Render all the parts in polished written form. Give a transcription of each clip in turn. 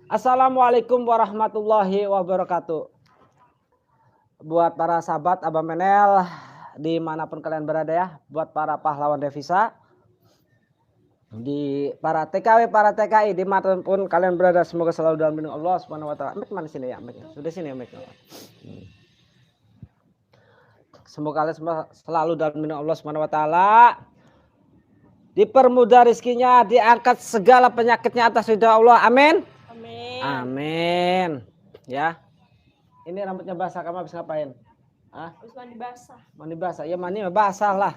Assalamualaikum warahmatullahi wabarakatuh. Buat para sahabat Abah Menel dimanapun kalian berada ya, buat para pahlawan devisa, di para TKW, para TKI dimanapun kalian berada, semoga selalu dalam lindungan Allah Subhanahu Wa Taala. Mic mana sini ya, mic sudah sini ya mic. Semoga kalian semua selalu dalam lindungan Allah Subhanahu Wa Taala. Dipermudah rezekinya, diangkat segala penyakitnya atas ridha Allah. Amin. Amin. Amin. Ya. Ini rambutnya basah, kamu habis ngapain? Habis mandi basah. Mandi basah. Ya mandi basah lah.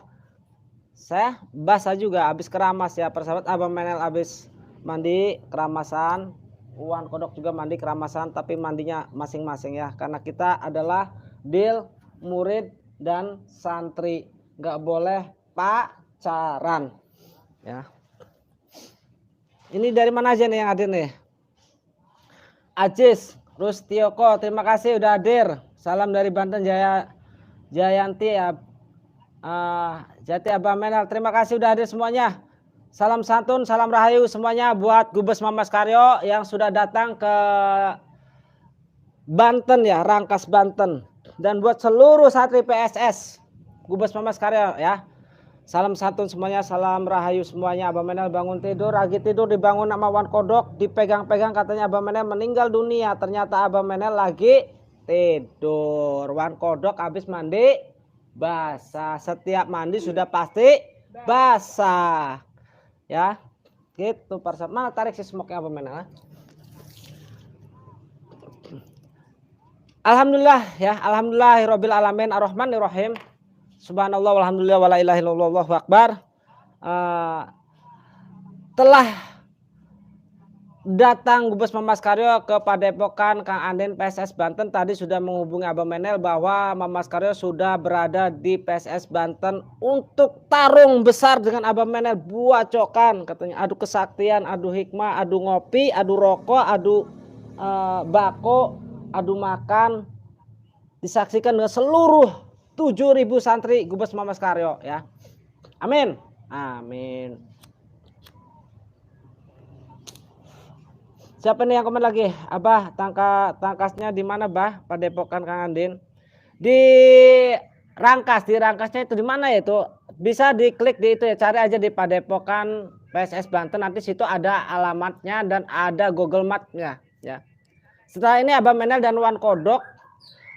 Saya basah juga, habis keramas ya. Persahabat Abah Menel habis mandi keramasan. Wan Kodok juga mandi keramasan, tapi mandinya masing-masing ya. Karena kita adalah deal murid dan santri. Nggak boleh pacaran. Ya. Ini dari mana aja nih yang hadir nih? Ajis Rustioko, terima kasih udah hadir. Salam dari Banten Jayanti ya. Jati Abah Menel, terima kasih udah hadir semuanya. Salam santun, salam rahayu semuanya buat Gubes Mamas Karyo yang sudah datang ke Banten ya, Rangkas Banten. Dan buat seluruh santri PSS Gubes Mamas Karyo ya. Salam santun semuanya, salam rahayu semuanya. Abah Menel bangun tidur, lagi tidur dibangun sama Wan Kodok, dipegang-pegang katanya Abah Menel meninggal dunia. Ternyata Abah Menel lagi tidur. Wan Kodok habis mandi basah. Setiap mandi sudah pasti basah. Ya, gitu para sahabat. Mana tarik si smoke-nya Abah Menel? Alhamdulillah ya, alhamdulillahirabbil alamin arrahmanirrahim. Subhanallah walhamdulillah wala ilaha illallah wallahu akbar. Telah datang Gubes Mamas Karyo ke Padepokan Kang Anden PSS Banten. Tadi sudah menghubungi Abah Menel bahwa Mamas Karyo sudah berada di PSS Banten untuk tarung besar dengan Abah Menel. Buacokan katanya, adu kesaktian, adu hikmah, adu ngopi, adu rokok, adu bako, adu makan, disaksikan dengan seluruh 7.000 santri Gubes Mamas Karyo ya. Amin. Amin. Siapa nih yang komen lagi? Abah, tangkasnya di mana, Bah? Padepokan Kang Andin. Di Rangkas, di Rangkasnya itu di mana ya itu? Bisa diklik di itu ya, cari aja di Padepokan PSS Banten, nanti situ ada alamatnya dan ada Google Map-nya ya. Setelah ini Abah Menel dan Wan Kodok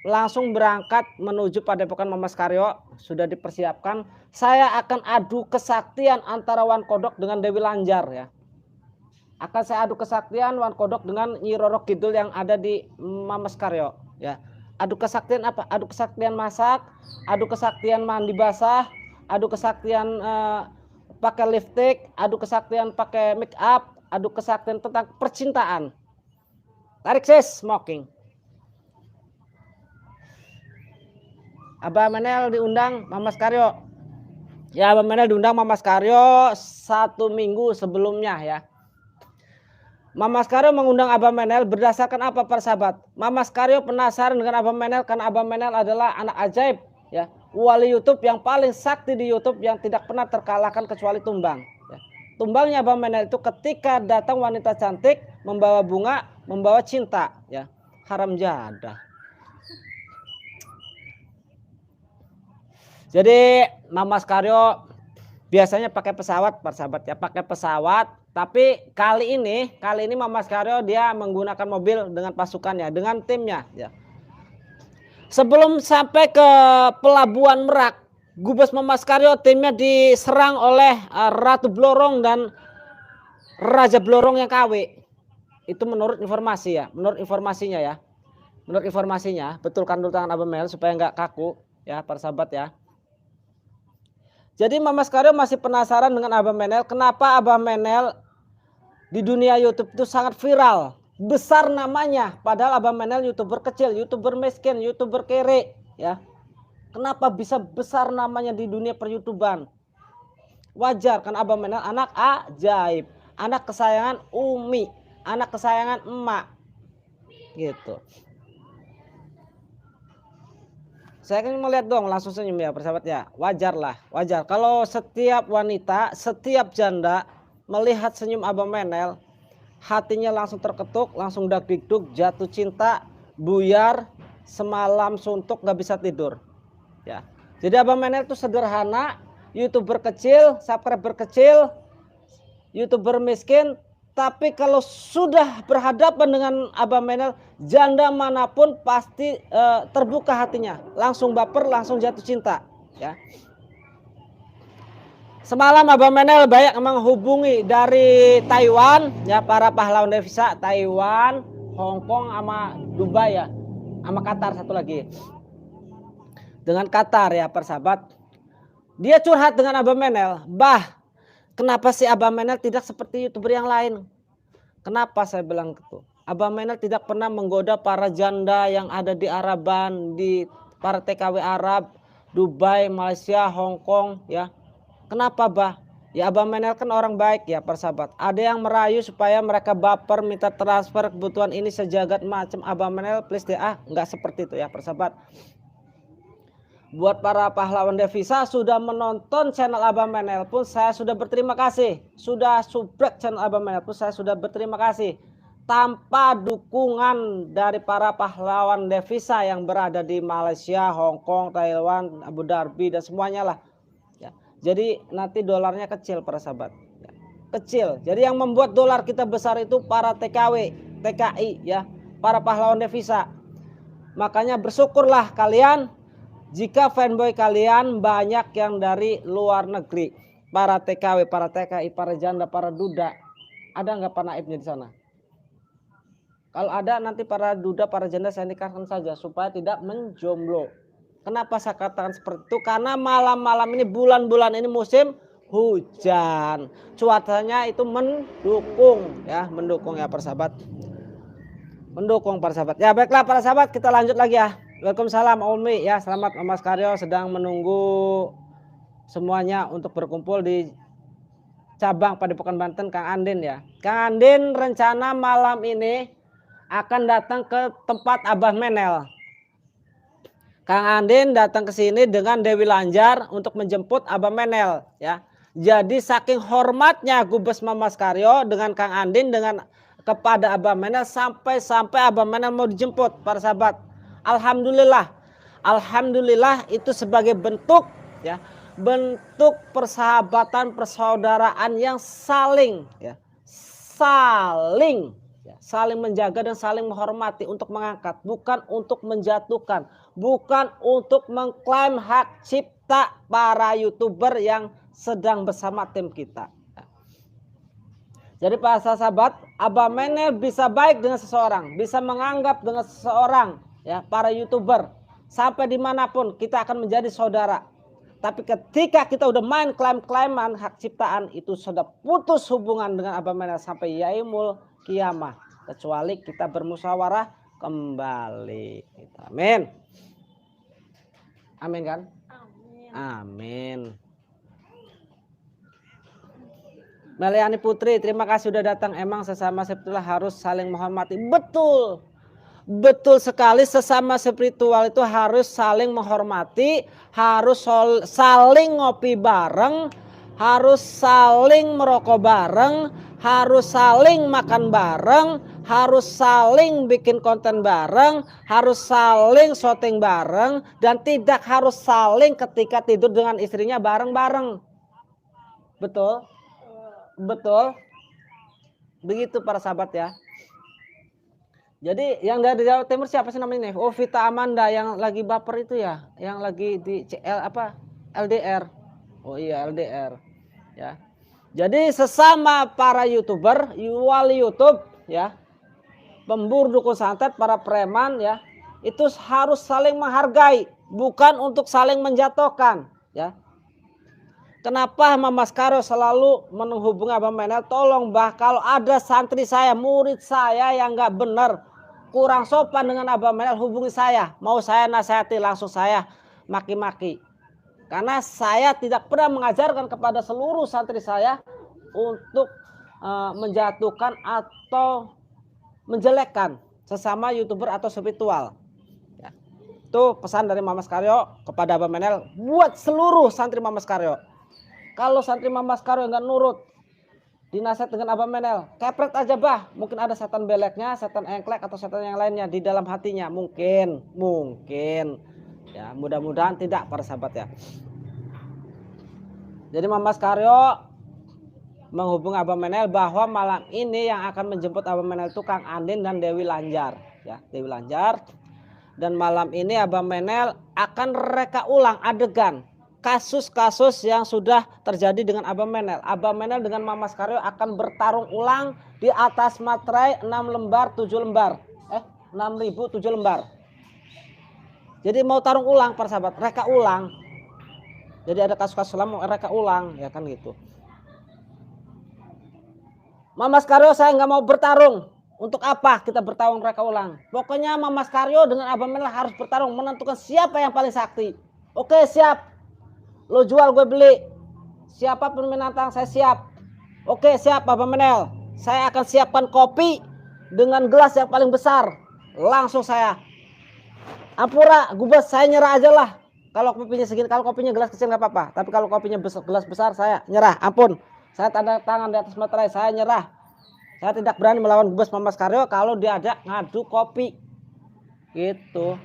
langsung berangkat menuju Padepokan Mamas Karyo, sudah dipersiapkan. Saya akan adu kesaktian antara Wan Kodok dengan Dewi Lanjar ya. Akan saya adu kesaktian Wan Kodok dengan Nyi Roro Kidul yang ada di Mamas Karyo ya. Adu kesaktian apa? Adu kesaktian masak, adu kesaktian mandi basah, adu kesaktian pakai lipstick, adu kesaktian pakai make up, adu kesaktian tentang percintaan. Tarik sis smoking. Abah Menel diundang Mamas Karyo. Ya, Abah Menel diundang Mamas Karyo 1 minggu sebelumnya ya. Mamas Karyo mengundang Abah Menel berdasarkan apa para sahabat? Mamas Karyo penasaran dengan Abah Menel karena Abah Menel adalah anak ajaib ya. Wali YouTube yang paling sakti di YouTube yang tidak pernah terkalahkan kecuali tumbang. Ya. Tumbangnya Abah Menel itu ketika datang wanita cantik membawa bunga, membawa cinta ya. Haram jadah. Jadi Mamas Karyo biasanya pakai pesawat, persahabat ya, pakai pesawat. Tapi kali ini Mamas Karyo dia menggunakan mobil dengan pasukannya, dengan timnya. Ya. Sebelum sampai ke Pelabuhan Merak, Gubes Mamas Karyo timnya diserang oleh Ratu Blorong dan Raja Blorong yang KW. Itu menurut informasi ya, menurut informasinya ya, menurut informasinya. Betulkan dulu tangan Abah Menel supaya nggak kaku ya, persahabat ya. Jadi Mamas Karyo masih penasaran dengan Abah Menel. Kenapa Abah Menel di dunia YouTube itu sangat viral, besar namanya. Padahal Abah Menel YouTuber kecil, YouTuber miskin, YouTuber kere, ya. Kenapa bisa besar namanya di dunia per-YouTuban? Wajar kan Abah Menel anak ajaib, anak kesayangan Umi, anak kesayangan emak, gitu. Saya kan mau lihat dong langsung senyum ya persahabat ya. Wajar lah, wajar. Kalau setiap wanita, setiap janda melihat senyum Abah Menel, hatinya langsung terketuk, langsung dak-dikduk, jatuh cinta, buyar, semalam suntuk nggak bisa tidur. Ya. Jadi Abang Menel itu sederhana, YouTuber kecil, subscriber kecil, YouTuber miskin, tapi kalau sudah berhadapan dengan Abang Menel, janda manapun pasti terbuka hatinya, langsung baper, langsung jatuh cinta. Ya. Semalam Abang Menel banyak menghubungi dari Taiwan, ya para pahlawan devisa Taiwan, Hong Kong, sama Dubai ya, sama Qatar satu lagi. Dengan Qatar ya persahabat. Dia curhat dengan Abang Menel, "Bah, kenapa sih Abang Menel tidak seperti YouTuber yang lain?" Kenapa saya bilang gitu? Abang Menel tidak pernah menggoda para janda yang ada di Araban, di para TKW Arab, Dubai, Malaysia, Hong Kong ya. Kenapa bah? Ya Abang Menel kan orang baik ya persahabat. Ada yang merayu supaya mereka baper minta transfer kebutuhan ini sejagat macam. Abang Menel please deh nggak seperti itu ya persahabat. Buat para pahlawan devisa sudah menonton channel Abang Menel pun saya sudah berterima kasih. Sudah subrek channel Abang Menel pun saya sudah berterima kasih. Tanpa dukungan dari para pahlawan devisa yang berada di Malaysia, Hong Kong, Taiwan, Abu Dhabi dan semuanya lah. Jadi nanti dolarnya kecil para sahabat, kecil. Jadi yang membuat dolar kita besar itu para TKW, TKI ya, para pahlawan devisa. Makanya bersyukurlah kalian jika fanboy kalian banyak yang dari luar negeri, para TKW, para TKI, para janda, para duda. Ada nggak Pak Naibnya di sana? Kalau ada nanti para duda, para janda saya nikahkan saja supaya tidak menjomblo. Kenapa saya katakan seperti itu? Karena malam-malam ini, bulan-bulan ini musim hujan. Cuacanya itu mendukung ya persahabat. Mendukung para sahabat. Ya baiklah para sahabat, kita lanjut lagi ya. Waalaikumsalam Umi ya. Selamat Mas Karyo sedang menunggu semuanya untuk berkumpul di cabang Padepokan Banten Kang Andin ya. Kang Andin rencana malam ini akan datang ke tempat Abah Menel. Kang Andin datang ke sini dengan Dewi Lanjar untuk menjemput Abang Menel ya. Jadi saking hormatnya Gubes Mas Karyo dengan Kang Andin dengan kepada Abang Menel sampai Abang Menel mau dijemput para sahabat. Alhamdulillah. Alhamdulillah itu sebagai bentuk ya, bentuk persahabatan, persaudaraan yang saling ya, saling menjaga dan saling menghormati untuk mengangkat, bukan untuk menjatuhkan, bukan untuk mengklaim hak cipta para YouTuber yang sedang bersama tim kita. Jadi para sahabat, Abang Menel bisa baik dengan seseorang, bisa menganggap dengan seseorang ya, para YouTuber sampai dimanapun kita akan menjadi saudara. Tapi ketika kita udah main klaim-klaiman hak ciptaan, itu sudah putus hubungan dengan Abang Menel sampai yaumul kiamah, kecuali kita bermusyawarah kembali. Amin. Amin kan? Amin. Amin. Meliani Putri, terima kasih sudah datang. Emang sesama spiritual harus saling menghormati. Betul. Betul sekali, sesama spiritual itu harus saling menghormati, harus saling ngopi bareng, harus saling merokok bareng, harus saling makan bareng, harus saling bikin konten bareng, harus saling syuting bareng, dan tidak harus saling ketika tidur dengan istrinya bareng-bareng. Betul? Betul? Begitu para sahabat ya. Jadi yang dari Jawa Timur siapa sih namanya nih? Oh, Vita Amanda yang lagi baper itu ya, yang lagi di LDR. Oh iya LDR ya. Jadi sesama para YouTuber, wali YouTube ya, pemburu dukun santet, para preman ya, itu harus saling menghargai, bukan untuk saling menjatuhkan ya. Kenapa Mas Karyo selalu menghubungi Abang Menel? Tolong Bah, kalau ada santri saya, murid saya yang nggak benar, kurang sopan dengan Abang Menel, hubungi saya. Mau saya nasihati langsung saya maki-maki. Karena saya tidak pernah mengajarkan kepada seluruh santri saya untuk menjatuhkan atau menjelekkan sesama YouTuber atau spiritual. Ya. Itu pesan dari Mas Karyo kepada Abang Menel buat seluruh santri Mas Karyo. Kalau santri Mas Karyo nggak nurut, dinasihat dengan Abah Menel, kepret aja bah, mungkin ada setan beleknya, setan engklek atau setan yang lainnya di dalam hatinya, mungkin, ya mudah-mudahan tidak para sahabat ya. Jadi Mas Karyo menghubungi Abah Menel bahwa malam ini yang akan menjemput Abah Menel itu Kang Andin dan Dewi Lanjar, ya Dewi Lanjar. Dan malam ini Abah Menel akan reka ulang adegan kasus-kasus yang sudah terjadi dengan Abah Menel. Abah Menel dengan Mas Karyo akan bertarung ulang di atas materai 6 lembar 7 lembar. 6.000 7 lembar. Jadi mau tarung ulang para sahabat, reka ulang. Jadi ada kasus-kasus lama reka ulang ya kan gitu. Mas Karyo saya nggak mau bertarung. Untuk apa kita bertarung reka ulang? Pokoknya Mas Karyo dengan Abah Menel harus bertarung menentukan siapa yang paling sakti. Oke siap. Lo jual gue beli. Siapa penantang saya siap. Oke siap Abah Menel. Saya akan siapkan kopi dengan gelas yang paling besar. Langsung saya. Ampura gubes saya nyerah aja lah. Kalau kopinya segini, kalau kopinya gelas kecil nggak apa-apa. Tapi kalau kopinya gelas besar saya nyerah. Ampun. Saya tanda tangan di atas materai, saya nyerah. Saya tidak berani melawan Gubes Mas Karyo kalau dia ada ngadu kopi. Gitu.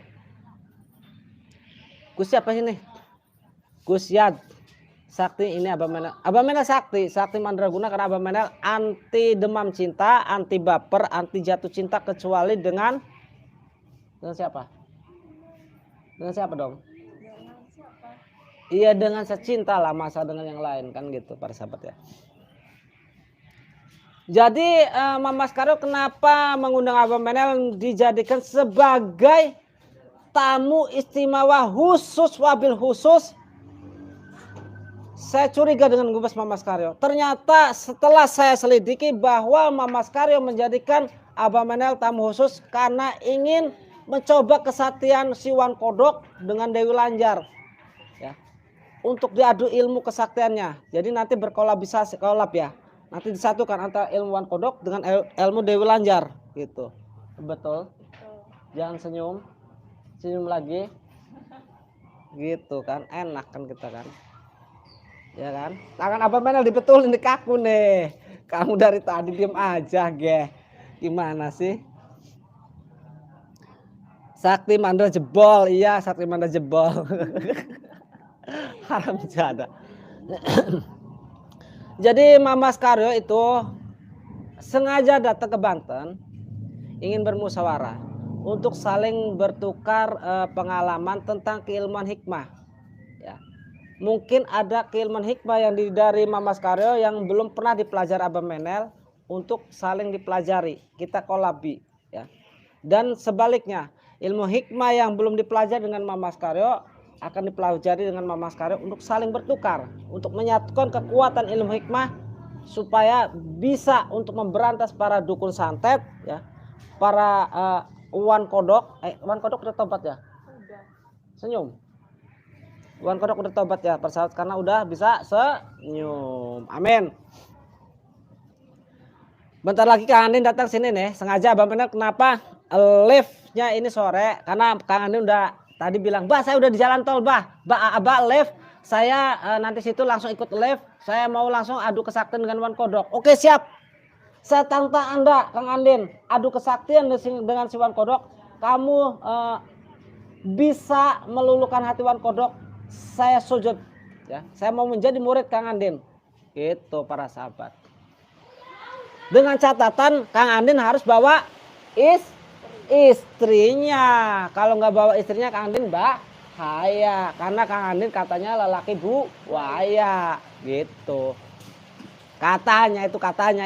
Gus siapa sini? Gus Yad. Sakti ini Abah Menel. Abah Menel sakti mandraguna karena Abah Menel anti demam cinta, anti baper, anti jatuh cinta kecuali dengan siapa? Dengan siapa dong? Iya dengan secinta lah, masa dengan yang lain kan gitu para sahabat ya. Jadi Mas Karyo kenapa mengundang Abah Menel dijadikan sebagai tamu istimewa khusus wabil khusus? Saya curiga dengan Gubes Mas Karyo. Ternyata setelah saya selidiki bahwa Mas Karyo menjadikan Abah Menel tamu khusus karena ingin mencoba kesaktian Siwan Kodok dengan Dewi Lanjar. Ya. Untuk diadu ilmu kesaktiannya. Jadi nanti berkolabisasi ya. Nanti disatukan antara ilmu Wan Kodok dengan ilmu Dewi Lanjar gitu. Betul? Jangan senyum. Senyum lagi. Gitu kan. Enak kan kita kan. Ya kan? Tangan Abah Menel dibetulin di kaku nih. Kamu dari tadi diem aja, ge. Gimana sih? Sakti Mandra jebol. Iya, Sakti Mandra jebol. Haram jada. Jadi Mas Karyo itu sengaja datang ke Banten ingin bermusyawarah untuk saling bertukar pengalaman tentang keilmuan hikmah. Ya. Mungkin ada keilmuan hikmah yang dari Mas Karyo yang belum pernah dipelajari Abah Menel untuk saling dipelajari. Kita kolabi. Ya. Dan sebaliknya ilmu hikmah yang belum dipelajari dengan Mas Karyo akan dipelajari dengan Mas Karyo untuk saling bertukar, untuk menyatukan kekuatan ilmu hikmah supaya bisa untuk memberantas para dukun santet ya, para Wan Kodok. Wan Kodok udah tobat ya? Udah. Senyum. Wan Kodok udah tobat ya, persahabat, karena udah bisa senyum. Amin. Bentar lagi Kang Andin datang sini nih, sengaja Abah Menel kenapa live-nya ini sore karena Kang Andin udah tadi bilang, "Bah, saya udah di jalan tol, Bah. Abah live. Saya nanti situ langsung ikut live. Saya mau langsung adu kesaktian dengan Wan Kodok." Oke, siap. Saya tantang Anda, Kang Andin, adu kesaktian dengan si Wan Kodok. Kamu bisa meluluhkan hati Wan Kodok. Saya sujud. Ya, saya mau menjadi murid Kang Andin. Gitu para sahabat. Dengan catatan Kang Andin harus bawa istrinya. Kalau nggak bawa istrinya Kang Andin bahaya. Karena Kang Andin katanya lelaki buaya gitu. Katanya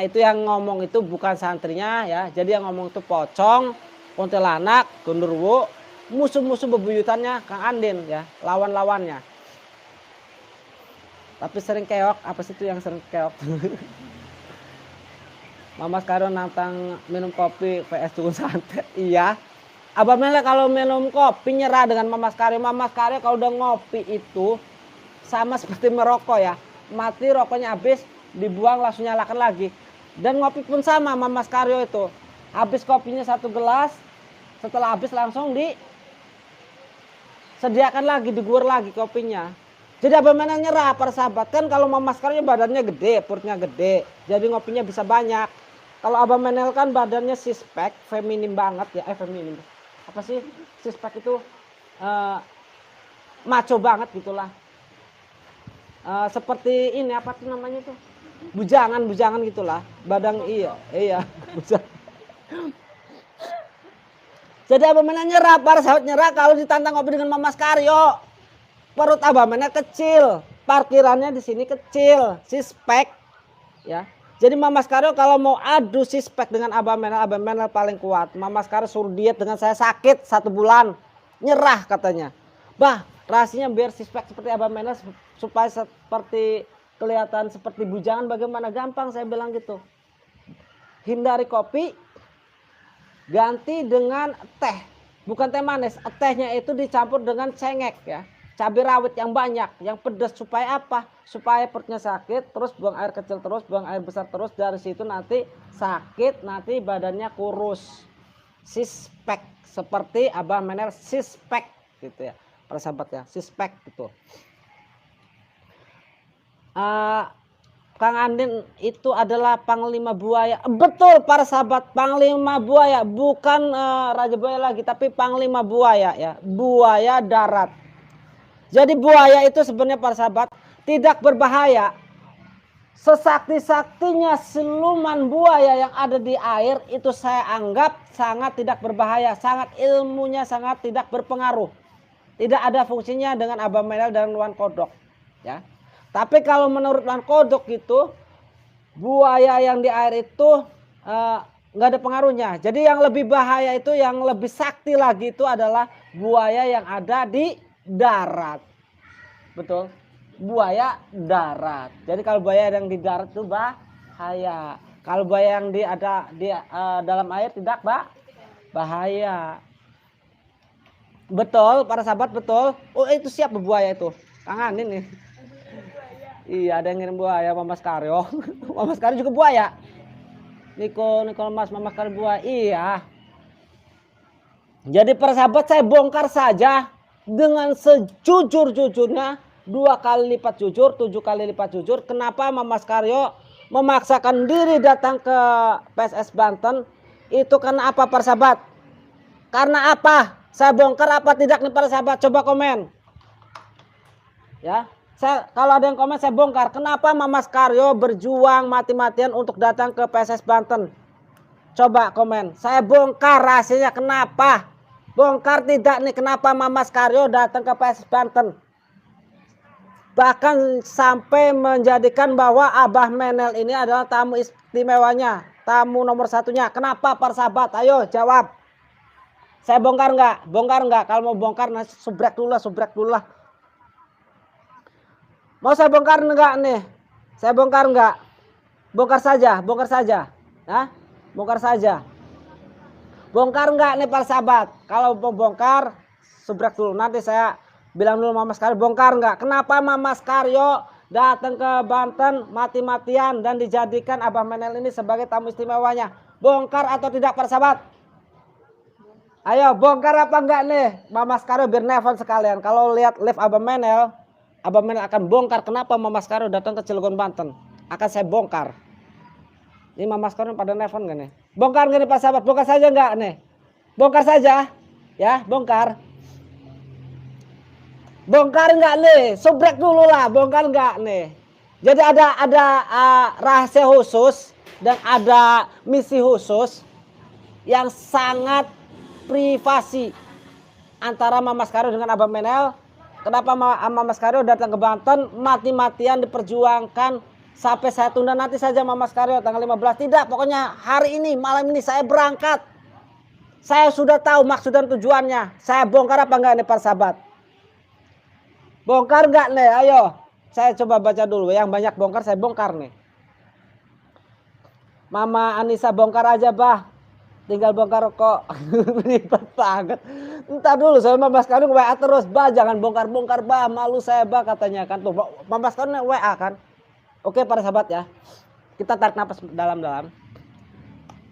itu yang ngomong itu bukan santrinya ya. Jadi yang ngomong itu pocong, kuntilanak, gundurwo, musuh-musuh bebuyutannya Kang Andin ya, lawan-lawannya. Tapi sering keok, apa sih itu yang sering keok? Mas Karyo nantang minum kopi VS dukun santet. Iya. Abah Menel kalau minum kopi nyerah dengan Mas Karyo. Mas Karyo kalau udah ngopi itu sama seperti merokok ya. Mati rokoknya habis, dibuang langsung nyalakan lagi. Dan ngopi pun sama Mas Karyo itu. Habis kopinya 1 gelas, setelah habis langsung disediakan lagi, digugur lagi kopinya. Jadi Abah Menel nyerah para sahabat. Kan kalau Mama Skaryo badannya gede, perutnya gede. Jadi ngopinya bisa banyak. Kalau Abah Menel kan badannya sispek, feminim banget ya. Feminim. Apa sih? Sispek itu maco banget gitulah. Seperti ini apa tuh namanya tuh? Bujangan gitulah. Badan iya, bujang. Jadi Abah Menel nyerah, para sahabat nyerah kalau ditantang ngopi dengan Mama Skaryo. Perut Abah Menel kecil, parkirannya di sini kecil, sispek, ya. Jadi Mama Skaryo kalau mau adu sispek dengan Abah Menel paling kuat. Mama Skaryo suruh diet dengan saya sakit 1 bulan, nyerah katanya. Bah, rahasianya biar sispek seperti Abah Menel supaya seperti kelihatan seperti bujangan bagaimana, gampang saya bilang gitu. Hindari kopi, ganti dengan teh, bukan teh manis, tehnya itu dicampur dengan cengek ya. Cabai rawit yang banyak, yang pedas supaya apa? Supaya perutnya sakit, terus buang air kecil terus, buang air besar terus, dari situ nanti sakit, nanti badannya kurus. Sispek, seperti Abah Menel sispek gitu ya. Para sahabat ya, sispek gitu. Kang Andin itu adalah panglima buaya. Betul para sahabat, panglima buaya, bukan raja buaya lagi, tapi panglima buaya ya, buaya darat. Jadi buaya itu sebenarnya para sahabat tidak berbahaya. Sesakti-saktinya siluman buaya yang ada di air itu saya anggap sangat tidak berbahaya. Sangat ilmunya sangat tidak berpengaruh. Tidak ada fungsinya dengan Abah Menel dan Wan Kodok. Ya. Tapi kalau menurut Wan Kodok itu buaya yang di air itu nggak ada pengaruhnya. Jadi yang lebih bahaya itu, yang lebih sakti lagi itu adalah buaya yang ada di darat. Betul, buaya darat. Jadi kalau buaya yang di darat itu bahaya. Kalau buaya yang ada di dalam air tidak bahaya. Betul para sahabat, betul. Oh itu siapa buaya itu? Kang Andin nih. Iya, ada yang ngirim buaya, Mama Skaryo. Mama Skaryo juga buaya. Niko Mas, Mama Skaryo buaya. Iya. Jadi para sahabat, saya bongkar saja dengan sejujur-jujurnya, 2 kali lipat jujur, 7 kali lipat jujur. Kenapa Mama Skaryo memaksakan diri datang ke PSS Banten? Itu karena apa para sahabat? Karena apa? Saya bongkar apa tidak nih para sahabat? Coba komen. Ya, kalau ada yang komen saya bongkar. Kenapa Mama Skaryo berjuang mati-matian untuk datang ke PSS Banten? Coba komen. Saya bongkar rahasianya kenapa? Bongkar tidak nih kenapa Mama Skaryo datang ke PSS Banten. Bahkan sampai menjadikan bahwa Abah Menel ini adalah tamu istimewanya. Tamu nomor satunya. Kenapa para sahabat? Ayo jawab. Saya bongkar enggak? Bongkar enggak? Kalau mau bongkar subrek dulu lah. Mau saya bongkar enggak nih? Saya bongkar enggak? Bongkar saja. Nah, bongkar saja. Bongkar enggak nih para sahabat? Kalau mau bongkar, subrek dulu. Nanti saya bilang dulu Mama Skaryo bongkar enggak? Kenapa Mama Skaryo datang ke Banten mati-matian dan dijadikan Abah Menel ini sebagai tamu istimewanya? Bongkar atau tidak para sahabat? Ayo bongkar apa enggak nih? Mama Skaryo biar nelfon sekalian. Kalau lihat live Abah Menel akan bongkar kenapa Mama Skaryo datang ke Cilegon Banten. Akan saya bongkar. Ini Mama Skaryo pada nelfon enggak nih? Bongkar enggak nih para sahabat? Bongkar saja enggak nih? Bongkar saja. Ya, bongkar. Bongkar enggak nih? Subrek dulu lah, bongkar enggak nih? Jadi ada rahasia khusus dan ada misi khusus yang sangat privasi antara Mama Skaryo dengan Abah Menel. Kenapa Mama Skaryo datang ke Banten mati-matian diperjuangkan sampai saya tunda nanti saja Mama Skaryo tanggal 15. Tidak, pokoknya hari ini malam ini saya berangkat. Saya sudah tahu maksud dan tujuannya. Saya bongkar apa enggak nih para sahabat? Bongkar enggak nih? Ayo. Saya coba baca dulu. Yang banyak bongkar saya bongkar nih. Mama Anissa bongkar aja bah. Tinggal bongkar kok. Ribet banget. Entar dulu saya Mama Skaryo WA terus. Bah jangan bongkar-bongkar bah. Malu saya bah katanya kan. Tuh Mama Skaryo WA kan. Oke para sahabat ya. Kita tarik nafas dalam-dalam.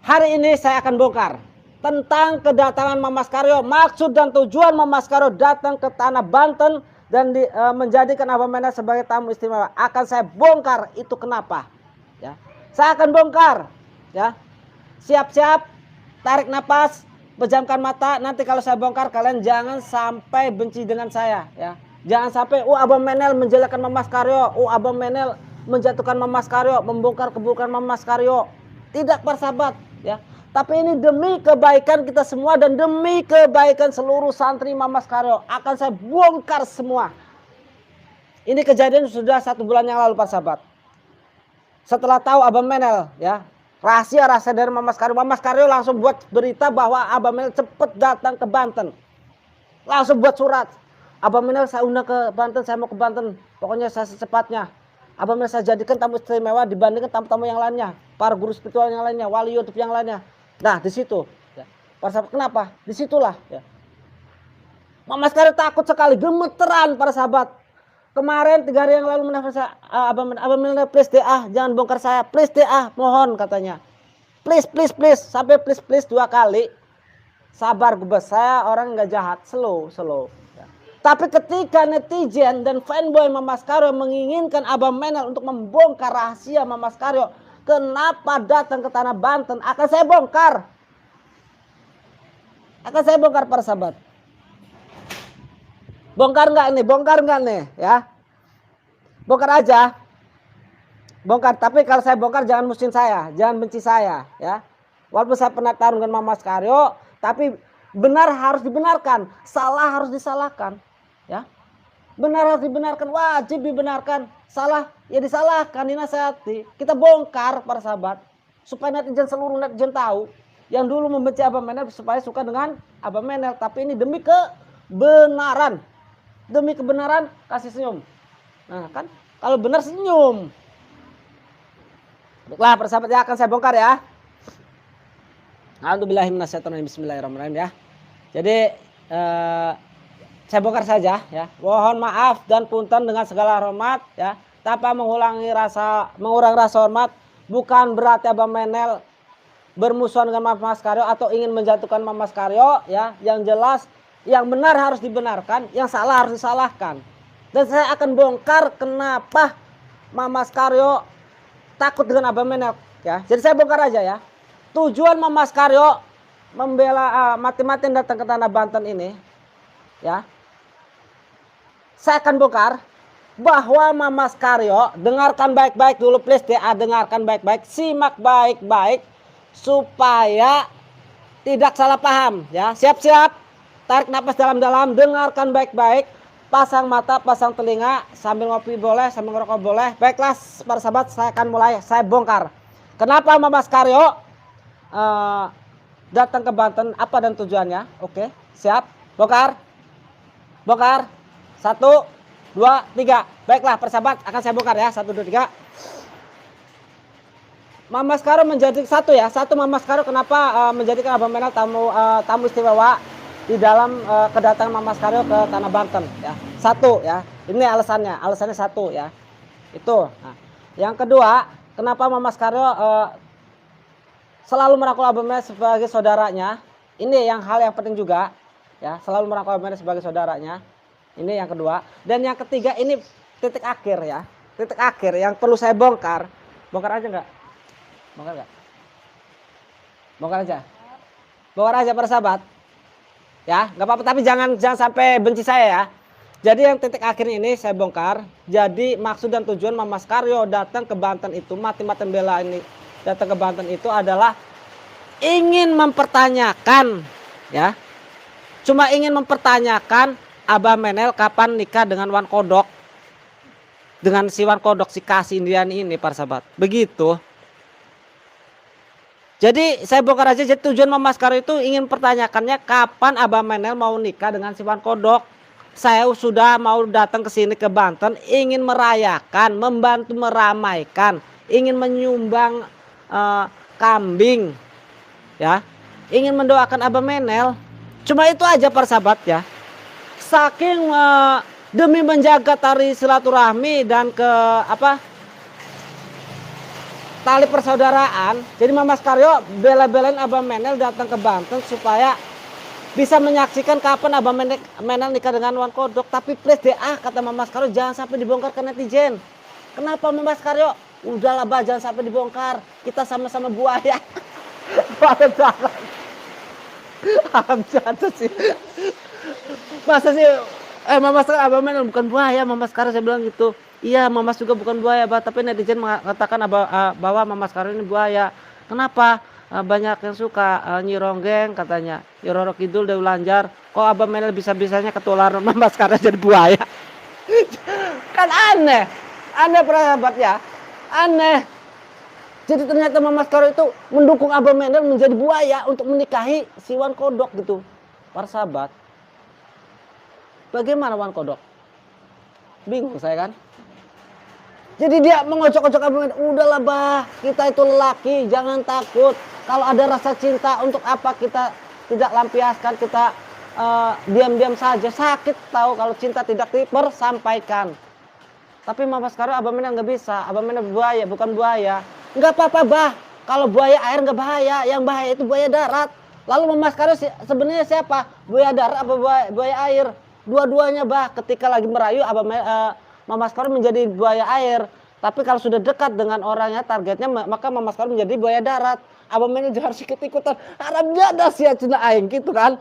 Hari ini saya akan bongkar tentang kedatangan Mama Skaryo. Maksud dan tujuan Mama Skaryo datang ke tanah Banten dan menjadikan Abang Menel sebagai tamu istimewa. Akan saya bongkar itu kenapa. Ya, saya akan bongkar. Ya, siap-siap, tarik napas, pejamkan mata. Nanti kalau saya bongkar, kalian jangan sampai benci dengan saya. Ya, jangan sampai, Abang Menel menjelekkan Mas Karyo, Abang Menel menjatuhkan Mas Karyo, membongkar keburukan Mas Karyo. Tidak, persahabat. Ya, tapi ini demi kebaikan kita semua dan demi kebaikan seluruh santri Mas Karyo. Akan saya bongkar semua. Ini kejadian sudah 1 bulan yang lalu, persahabat. Setelah tahu Abang Menel, ya, rahasia dari Mas Karyo langsung buat berita bahwa Abang Menel cepet datang ke Banten. Langsung buat surat. Abang Menel saya undang ke Banten, saya mau ke Banten. Pokoknya saya secepatnya. Abang Menel saya jadikan tamu istimewa dibandingkan tamu-tamu yang lainnya. Para guru spiritual yang lainnya, wali YouTube yang lainnya. Nah, di situ. Ya. Para sahabat, kenapa? Disitulah. Ya. Mas Karyo takut sekali, gemeteran para sahabat. Kemarin 3 hari yang lalu menelpon saya, Abang Menel please deh, jangan bongkar saya, please deh, mohon katanya. Please, sampai please 2 kali. Sabar Gubes, saya orang nggak jahat, slow. Ya. Tapi ketika netizen dan fanboy Mas Karyo menginginkan Abang Menel untuk membongkar rahasia Mas Karyo, kenapa datang ke tanah Banten, akan saya bongkar. Para sahabat. Bongkar nggak nih, ya? Bongkar aja. Bongkar, tapi kalau saya bongkar jangan musuhin saya, jangan benci saya, ya. Walaupun saya pernah tarung dengan Mas Karyo, tapi benar harus dibenarkan, salah harus disalahkan, ya. Benar harus dibenarkan, wajib dibenarkan, salah ya disalahkan, dinasihati. Kita bongkar para sahabat, supaya seluruh netizen tahu yang dulu membenci Abang Menel supaya suka dengan Abang Menel. Tapi ini demi kebenaran. Demi kebenaran kasih senyum. Nah kan kalau benar senyum. Baiklah para sahabat, ya akan saya bongkar ya. A'udzubillahiminasyaitonirrajim, bismillahirrahmanirrahim ya. Jadi saya bongkar saja ya. Mohon maaf dan punten dengan segala hormat ya. Tanpa mengurangi rasa hormat. Bukan berarti Abang Menel bermusuhan dengan Mas Karyo atau ingin menjatuhkan Mas Karyo ya. Yang jelas yang benar harus dibenarkan, yang salah harus disalahkan. Dan saya akan bongkar kenapa Mas Karyo takut dengan Abang Menel ya. Jadi saya bongkar aja ya. Tujuan Mas Karyo membela mati-matian datang ke tanah Banten ini ya. Saya akan bongkar bahwa Mas Karyo, dengarkan baik-baik dulu please deh, dengarkan baik-baik, simak baik-baik supaya tidak salah paham ya. Siap-siap. Tarik napas dalam-dalam, dengarkan baik-baik, pasang mata, pasang telinga, sambil ngopi boleh, sambil ngerokok boleh. Baiklah para sahabat, saya akan mulai, saya bongkar. Kenapa Mas Karyo datang ke Banten, apa dan tujuannya? Oke, siap, bongkar. 1, 2, 3. Baiklah para sahabat, akan saya bongkar ya. 1, 2, 3. Mas Karyo menjadi satu ya. Mas Karyo kenapa menjadikan Abang Menel tamu istimewa di dalam kedatangan Mas Karyo ke tanah Banten ya. 1 ya. Ini alasannya 1 ya. Itu. Nah, yang kedua, kenapa Mas Karyo selalu merangkul Abang Menel sebagai saudaranya? Ini hal yang penting juga ya, selalu merangkul Abang Menel sebagai saudaranya. Ini yang kedua. Dan yang ketiga, ini titik akhir ya. Titik akhir yang perlu saya bongkar. Bongkar aja enggak? Bongkar aja para sahabat. Ya, nggak apa-apa, tapi jangan sampai benci saya ya. Jadi yang titik akhir ini saya bongkar. Jadi maksud dan tujuan Mas Karyo datang ke Banten itu, mati-matian bela ini datang ke Banten itu adalah ingin mempertanyakan ya. Cuma ingin mempertanyakan Abang Menel kapan nikah dengan Wan Kodok. Dengan si Wan Kodok, si Kasih Indiani ini para sahabat. Begitu. Jadi saya bongkar aja, jadi tujuan Mas Karyo itu ingin pertanyakannya kapan Abang Menel mau nikah dengan si Wan Kodok. Saya sudah mau datang ke sini ke Banten, ingin merayakan, membantu meramaikan, ingin menyumbang kambing, ya, ingin mendoakan Abang Menel. Cuma itu aja para sahabat ya. Saking demi menjaga tali silaturahmi dan tali persaudaraan. Jadi Mas Karyo bela-belain Abang Menel datang ke Banten supaya bisa menyaksikan kapan Abah Menel nikah dengan Wan Kodok. Tapi please deh kata Mama Skaryo, jangan sampai dibongkar ke netizen. Kenapa Mama Skaryo? Udahlah bah, jangan sampai dibongkar. Kita sama-sama buaya. Jatuh sih. Masa sih Mama Skaryo, Abah Menel bukan buaya. Mama Skaryo saya bilang gitu. Iya, Mama juga bukan buaya, bah. Tapi netizen mengatakan bahwa Mama Skaryo ini buaya. Kenapa? Banyak yang suka Nyi Ronggeng katanya, Nyi Roro Kidul, Dewi Lanjar. Kok Abah Menel bisa-bisanya ketularan Mama Skaryo jadi buaya? Kan aneh persahabat ya, aneh. Jadi ternyata Mama Skaryo itu mendukung Abah Menel menjadi buaya untuk menikahi si Wan Kodok gitu, para sahabat. Bagaimana Wan Kodok? Bingung saya kan. Jadi dia mengocok-ocok Abah Menel, udahlah bah, kita itu lelaki, jangan takut. Kalau ada rasa cinta, untuk apa kita tidak lampiaskan, kita diam-diam saja. Sakit tahu kalau cinta tidak dipersampaikan. Tapi Mama Skaryo, Abah Menel nggak bisa. Abah Menel buaya, bukan buaya. Nggak apa-apa bah, kalau buaya air nggak bahaya. Yang bahaya itu buaya darat. Lalu Mama Skaryo sebenarnya siapa? Buaya darat apa buaya air? Dua-duanya bah. Ketika lagi merayu, Mama Skaryo menjadi buaya air. Tapi kalau sudah dekat dengan orangnya, targetnya, maka Mama Skaryo menjadi buaya darat. Abah Menel harus ikut-ikutan. Harapnya ada sia cina aing gitu kan.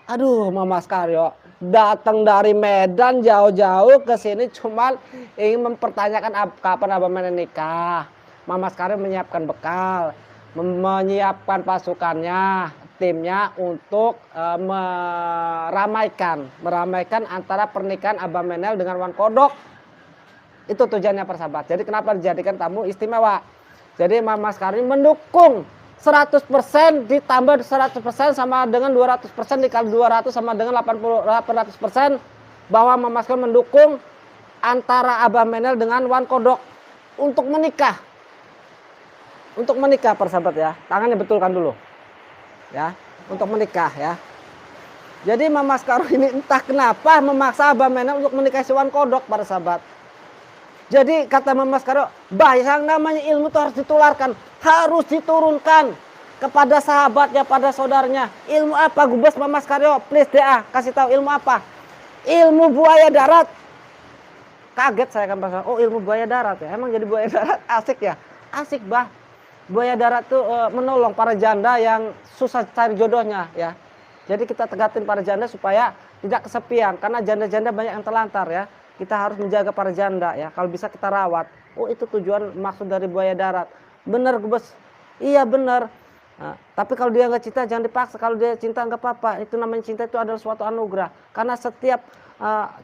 Aduh, Mama Skaryo datang dari Medan jauh-jauh ke sini cuman ingin mempertanyakan kapan Abah Menel nikah. Mama Skaryo menyiapkan bekal, menyiapkan pasukannya, timnya untuk meramaikan antara pernikahan Abah Menel dengan Wan Kodok. Itu tujuannya persahabat. Jadi kenapa dijadikan tamu istimewa? Jadi Mama Skaryo mendukung 100% ditambah 100% sama dengan 200%, dikali 200 sama dengan 800%, bahwa Mama Skaryo mendukung antara Abah Menel dengan Wan Kodok untuk menikah. Untuk menikah persahabat ya. Tangannya betulkan dulu. Ya, untuk menikah ya. Jadi Mama Skaryo ini entah kenapa memaksa Abah Menel untuk menikahi si Wan Kodok para sahabat. Jadi kata Mama Skaryo, bah, yang namanya ilmu itu harus ditularkan, harus diturunkan kepada sahabatnya, pada saudaranya. Ilmu apa Gubes Mama Skaryo? Please kasih tahu ilmu apa? Ilmu buaya darat. Kaget saya kan pas, oh ilmu buaya darat ya. Emang jadi buaya darat asik ya? Asik bah. Buaya darat tuh menolong para janda yang susah cari jodohnya ya. Jadi kita tegatin para janda supaya tidak kesepian, karena janda-janda banyak yang terlantar ya. Kita harus menjaga para janda ya. Kalau bisa kita rawat. Oh itu tujuan maksud dari buaya darat. Bener Gubes? Iya bener. Nah, tapi kalau dia nggak cinta jangan dipaksa. Kalau dia cinta nggak apa-apa. Itu namanya cinta itu adalah suatu anugerah. Karena setiap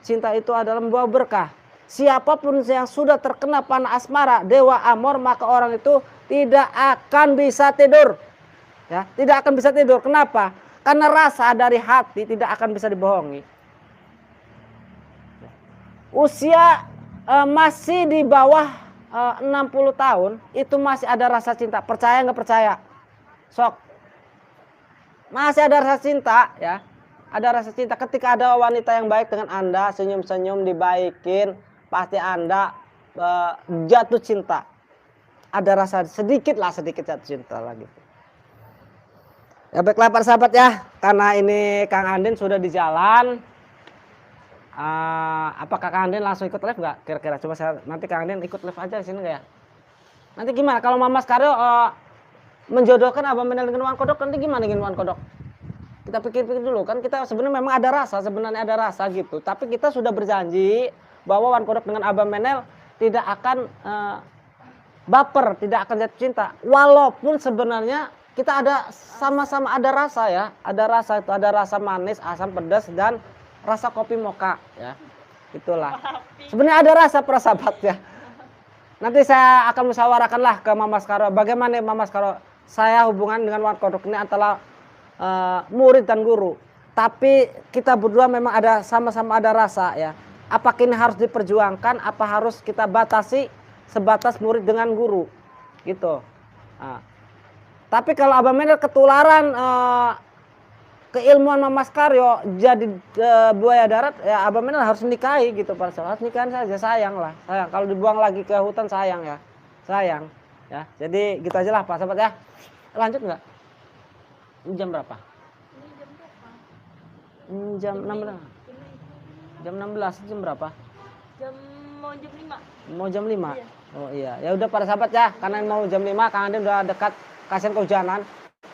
cinta itu adalah membawa berkah. Siapapun yang sudah terkena panah asmara, dewa amor, maka orang itu tidak akan bisa tidur. Ya, tidak akan bisa tidur. Kenapa? Karena rasa dari hati tidak akan bisa dibohongi. Usia masih di bawah 60 tahun itu masih ada rasa cinta. Percaya nggak percaya? Sok. Masih ada rasa cinta ya. Ada rasa cinta ketika ada wanita yang baik dengan Anda, senyum-senyum dibaikin, pasti Anda jatuh cinta. Ada rasa sedikit jatuh cinta lagi. Ya baiklah para sahabat ya, karena ini Kang Andin sudah di jalan. Apakah Kang Andin langsung ikut live nggak? Kira-kira coba nanti Kang Andin ikut live aja di sini nggak ya? Nanti gimana kalau Mama Skaryo menjodohkan Abah Menel dengan Wan Kodok, nanti gimana dengan Wan Kodok? Kita pikir-pikir dulu kan, kita sebenarnya memang ada rasa gitu. Tapi kita sudah berjanji bahwa Wan Kodok dengan Abah Menel tidak akan baper, tidak akan jatuh cinta. Walaupun sebenarnya kita ada sama-sama ada rasa ya, ada rasa manis, asam, pedas, dan rasa kopi mocha ya. Itulah. Sebenarnya ada rasa persahabat ya. Nanti saya akan musyawarahkanlah ke Mama Skaryo bagaimana Mama Skaryo. Saya hubungan dengan Wan Kodok ini antara murid dan guru. Tapi kita berdua memang ada sama-sama ada rasa ya. Apakah ini harus diperjuangkan, apa harus kita batasi sebatas murid dengan guru gitu. Tapi kalau Abah Menel ketularan keilmuan Mama Skaryo jadi buaya darat, ya Abah Menel harus menikahi gitu para sahabat. Harus nikahin saja, sayang lah. Sayang kalau dibuang lagi ke hutan sayang ya. Sayang ya. Jadi gitu aja lah Pak sahabat ya. Lanjut nggak? Ini jam berapa? Jam 16. Jam 16 jam berapa? Mau jam 5. Mau jam 5? Iya. Oh iya. Ya udah para sahabat ya, karena mau jam 5 Kang Andin udah dekat, kasihan kehujanan.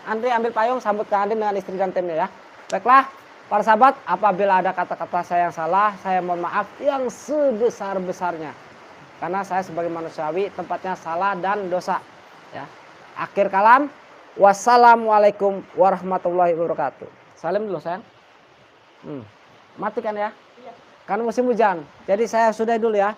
Andri ambil payung sambut Kang Andin dengan istri dan timnya ya. Baiklah, para sahabat, apabila ada kata-kata saya yang salah, saya mohon maaf yang sebesar-besarnya. Karena saya sebagai manusiawi tempatnya salah dan dosa. Ya. Akhir kalam, wassalamualaikum warahmatullahi wabarakatuh. Salim dulu sayang. Matikan ya. Iya. Kan musim hujan. Jadi saya sudahi dulu ya.